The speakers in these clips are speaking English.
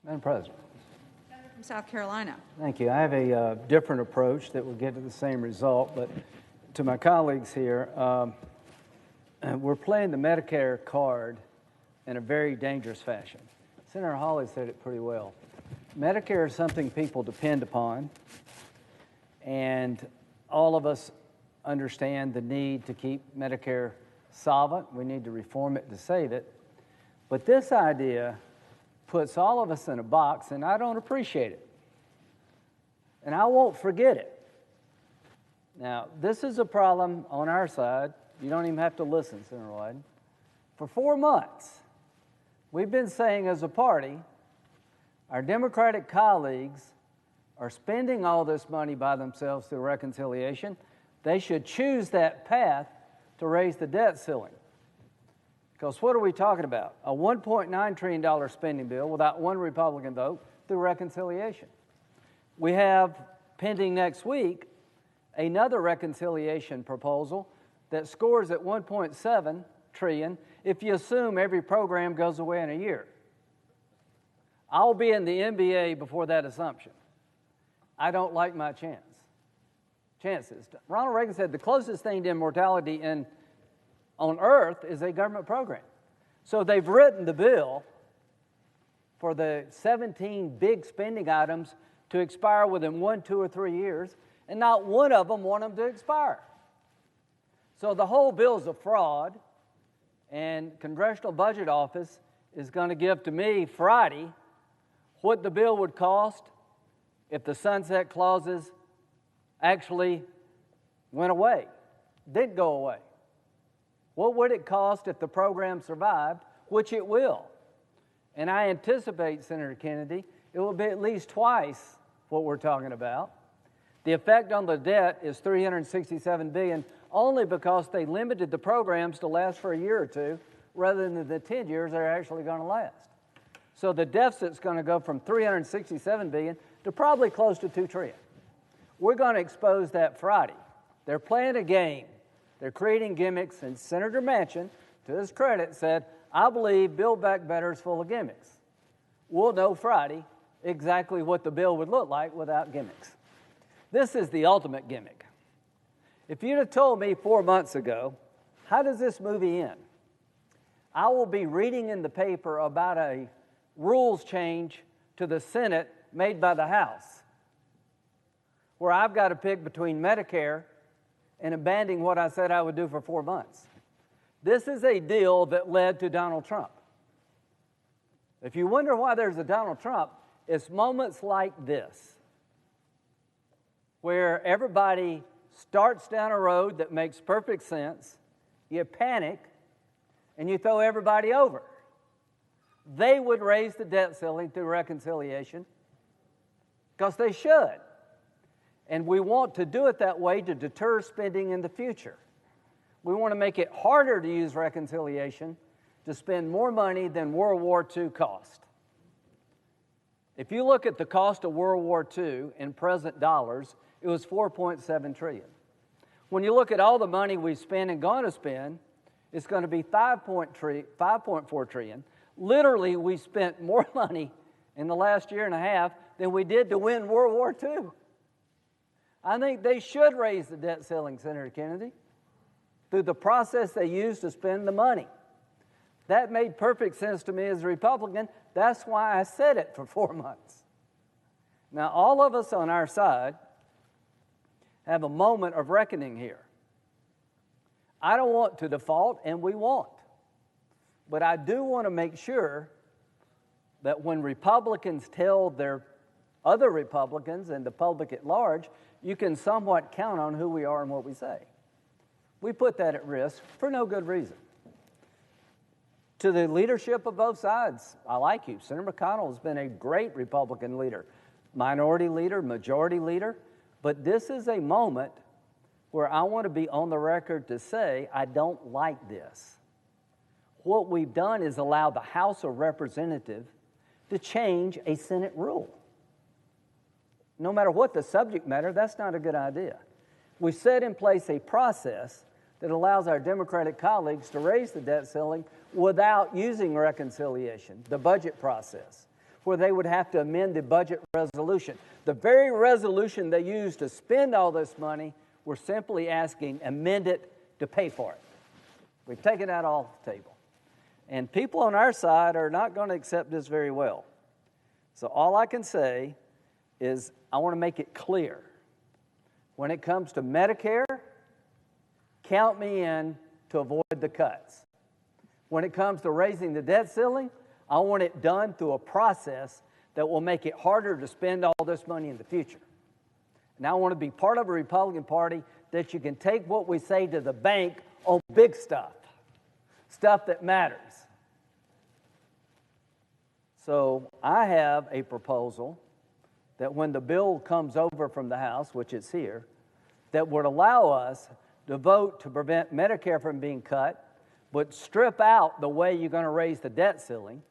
Madam President. Senator from South Carolina. Thank you. I have a different approach that will get to the same result, but to my colleagues here, we're playing the Medicare card in a very dangerous fashion. Senator Hawley said it pretty well. Medicare is something people depend upon, and all of us understand the need to keep Medicare solvent. We need to reform it to save it. But this idea puts all of us in a box, and I don't appreciate it. And I won't forget it. Now, this is a problem on our side. You don't even have to listen, Senator Wyden. For 4 months, we've been saying as a party, our Democratic colleagues are spending all this money by themselves through reconciliation. They should choose that path to raise the debt ceiling. Because what are we talking about? A $1.9 trillion spending bill without one Republican vote through reconciliation. We have pending next week another reconciliation proposal that scores at $1.7 trillion if you assume every program goes away in a year. I'll be in the NBA before that assumption. I don't like my chances. Ronald Reagan said the closest thing to immortality on earth is a government program. So they've written the bill for the 17 big spending items to expire within 1, 2, or 3 years, and not one of them want them to expire. So the whole bill's a fraud, and Congressional Budget Office is going to give to me Friday what the bill would cost if the sunset clauses actually went away, didn't go away. What would it cost if the program survived, which it will? And I anticipate, Senator Kennedy, it will be at least twice what we're talking about. The effect on the debt is $367 billion only because they limited the programs to last for a year or two rather than the 10 years they're actually going to last. So the deficit's going to go from $367 billion to probably close to $2 trillion. We're going to expose that Friday. They're playing a game. They're creating gimmicks, and Senator Manchin, to his credit, said, I believe Build Back Better is full of gimmicks. We'll know Friday exactly what the bill would look like without gimmicks. This is the ultimate gimmick. If you'd have told me 4 months ago, how does this movie end? I will be reading in the paper about a rules change to the Senate made by the House, where I've got to pick between Medicare and abandoning what I said I would do for 4 months. This is a deal that led to Donald Trump. If you wonder why there's a Donald Trump, it's moments like this, where everybody starts down a road that makes perfect sense, you panic, and you throw everybody over. They would raise the debt ceiling through reconciliation because they should. And we want to do it that way to deter spending in the future. We want to make it harder to use reconciliation to spend more money than World War II cost. If you look at the cost of World War II in present dollars, it was $4.7 trillion. When you look at all the money we spend and going to spend, it's going to be $5.4 trillion. Literally, we spent more money in the last year and a half than we did to win World War II. I think they should raise the debt ceiling, Senator Kennedy, through the process they used to spend the money. That made perfect sense to me as a Republican. That's why I said it for 4 months. Now, all of us on our side have a moment of reckoning here. I don't want to default, and we won't. But I do want to make sure that when Republicans tell their other Republicans and the public at large, you can somewhat count on who we are and what we say. We put that at risk for no good reason. To the leadership of both sides, I like you. Senator McConnell has been a great Republican leader, minority leader, majority leader, but this is a moment where I want to be on the record to say I don't like this. What we've done is allow the House of Representatives to change a Senate rule. No matter what the subject matter, that's not a good idea. We set in place a process that allows our Democratic colleagues to raise the debt ceiling without using reconciliation, the budget process. where they would have to amend the budget resolution. The very resolution they used to spend all this money, we're simply asking amend it to pay for it. We've taken that off the table. And people on our side are not going to accept this very well. So all I can say is I want to make it clear. When it comes to Medicare, count me in to avoid the cuts. When it comes to raising the debt ceiling, I want it done through a process that will make it harder to spend all this money in the future. And I want to be part of a Republican Party that you can take what we say to the bank on big stuff, stuff that matters. So I have a proposal that when the bill comes over from the House, which is here, that would allow us to vote to prevent Medicare from being cut, but strip out the way you're going to raise the debt ceiling,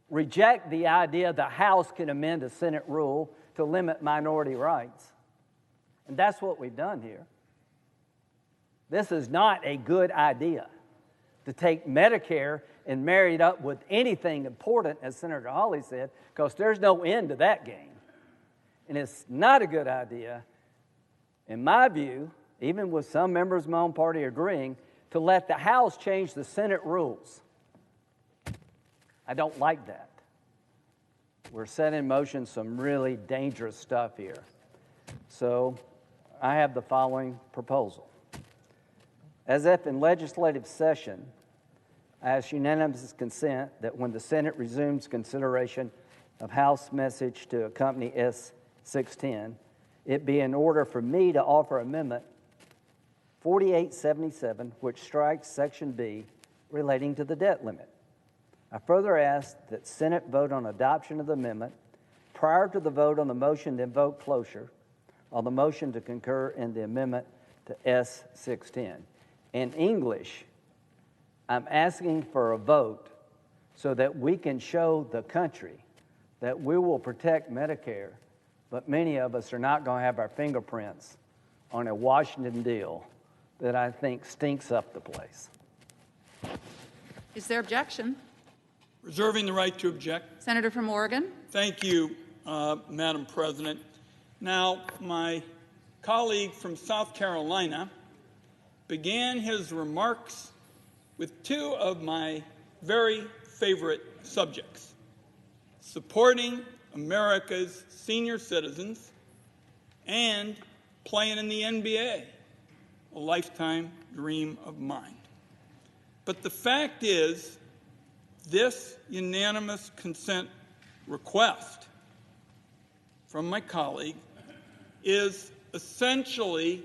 reject the idea the House can amend a Senate rule to limit minority rights. And that's what we've done here. This is not a good idea to take Medicare and marry it up with anything important, as Senator Hawley said, because there's no end to that game. And it's not a good idea, in my view, even with some members of my own party agreeing, to let the House change the Senate rules. I don't like that. We're setting in motion some really dangerous stuff here. So I have the following proposal. As if in legislative session, I ask unanimous consent that when the Senate resumes consideration of House message to accompany S-610, it be in order for me to offer Amendment 4877, which strikes Section B relating to the debt limit. I further ask that Senate vote on adoption of the amendment prior to the vote on the motion to invoke cloture on the motion to concur in the amendment to S-610. In English, I'm asking for a vote so that we can show the country that we will protect Medicare, but many of us are not going to have our fingerprints on a Washington deal that I think stinks up the place. Is there objection? Reserving the right to object. Senator from Oregon. Thank you, Madam President. Now, my colleague from South Carolina began his remarks with two of my very favorite subjects: supporting America's senior citizens and playing in the NBA, a lifetime dream of mine. But the fact is, this unanimous consent request from my colleague is essentially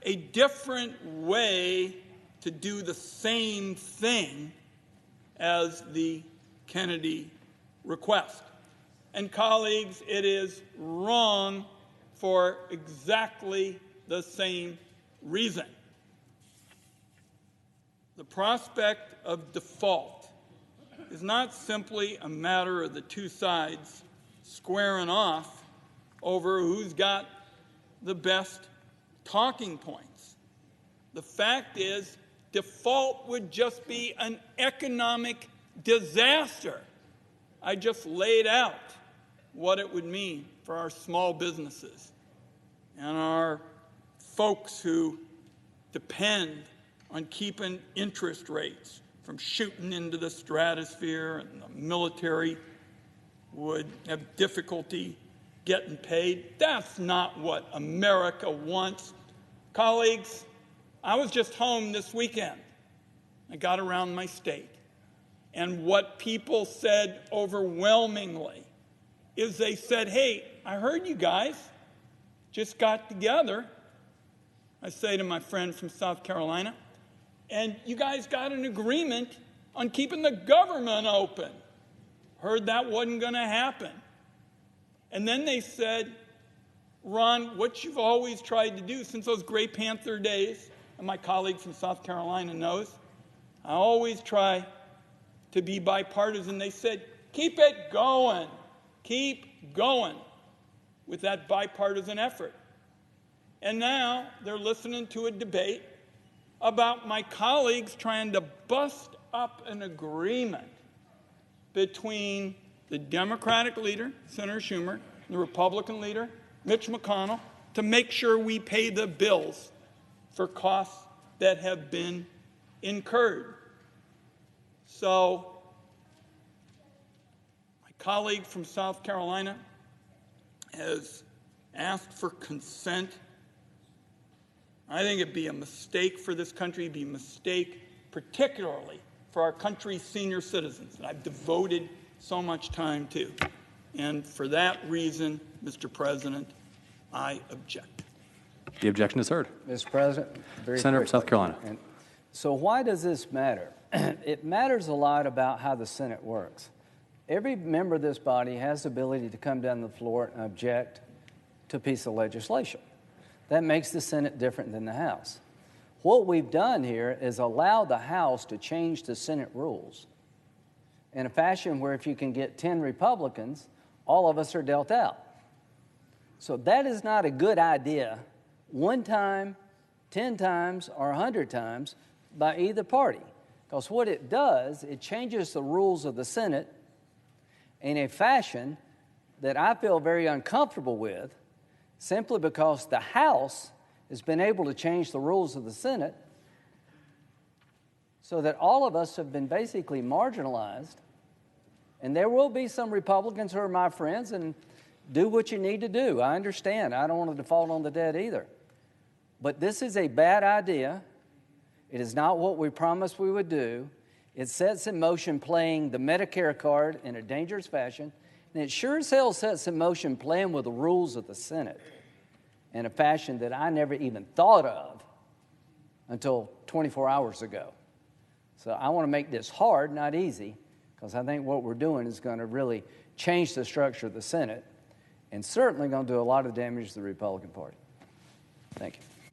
a different way to do the same thing as the Kennedy request. And colleagues, it is wrong for exactly the same reason. The prospect of default is not simply a matter of the two sides squaring off over who's got the best talking points. The fact is, default would just be an economic disaster. I just laid out what it would mean for our small businesses and our folks who depend on keeping interest rates from shooting into the stratosphere, and the military would have difficulty getting paid. That's not what America wants. Colleagues, I was just home this weekend. I got around my state. And what people said overwhelmingly is they said, hey, I heard you guys just got together. I say to my friend from South Carolina, and you guys got an agreement on keeping the government open. Heard that wasn't going to happen. And then they said, Ron, what you've always tried to do since those Gray Panther days, and my colleague from South Carolina knows, I always try to be bipartisan. They said, keep it going. Keep going with that bipartisan effort. And now they're listening to a debate about my colleagues trying to bust up an agreement between the the Democratic leader, Senator Schumer, and the Republican leader, Mitch McConnell, to make sure we pay the bills for costs that have been incurred. So, my colleague from South Carolina has asked for consent. I think it'd be a mistake for this country, it'd be a mistake particularly for our country's senior citizens that I've devoted so much time to. And for that reason, Mr. President, I object. The objection is heard. Mr. President, very Senator quickly. from South Carolina. And so why does this matter? It matters a lot about how the Senate works. Every member of this body has the ability to come down the floor and object to a piece of legislation. That makes the Senate different than the House. What we've done here is allow the House to change the Senate rules in a fashion where if you can get 10 Republicans, all of us are dealt out. So that is not a good idea one time, 10 times, or 100 times by either party. Because what it does, it changes the rules of the Senate in a fashion that I feel very uncomfortable with, simply because the House has been able to change the rules of the Senate so that all of us have been basically marginalized. And there will be some Republicans who are my friends, and do what you need to do. I understand. I don't want to default on the debt either. But this is a bad idea. It is not what we promised we would do. It sets in motion playing the Medicare card in a dangerous fashion. And it sure as hell sets in motion playing with the rules of the Senate in a fashion that I never even thought of until 24 hours ago. So I want to make this hard, not easy, because I think what we're doing is going to really change the structure of the Senate and certainly going to do a lot of damage to the Republican Party. Thank you.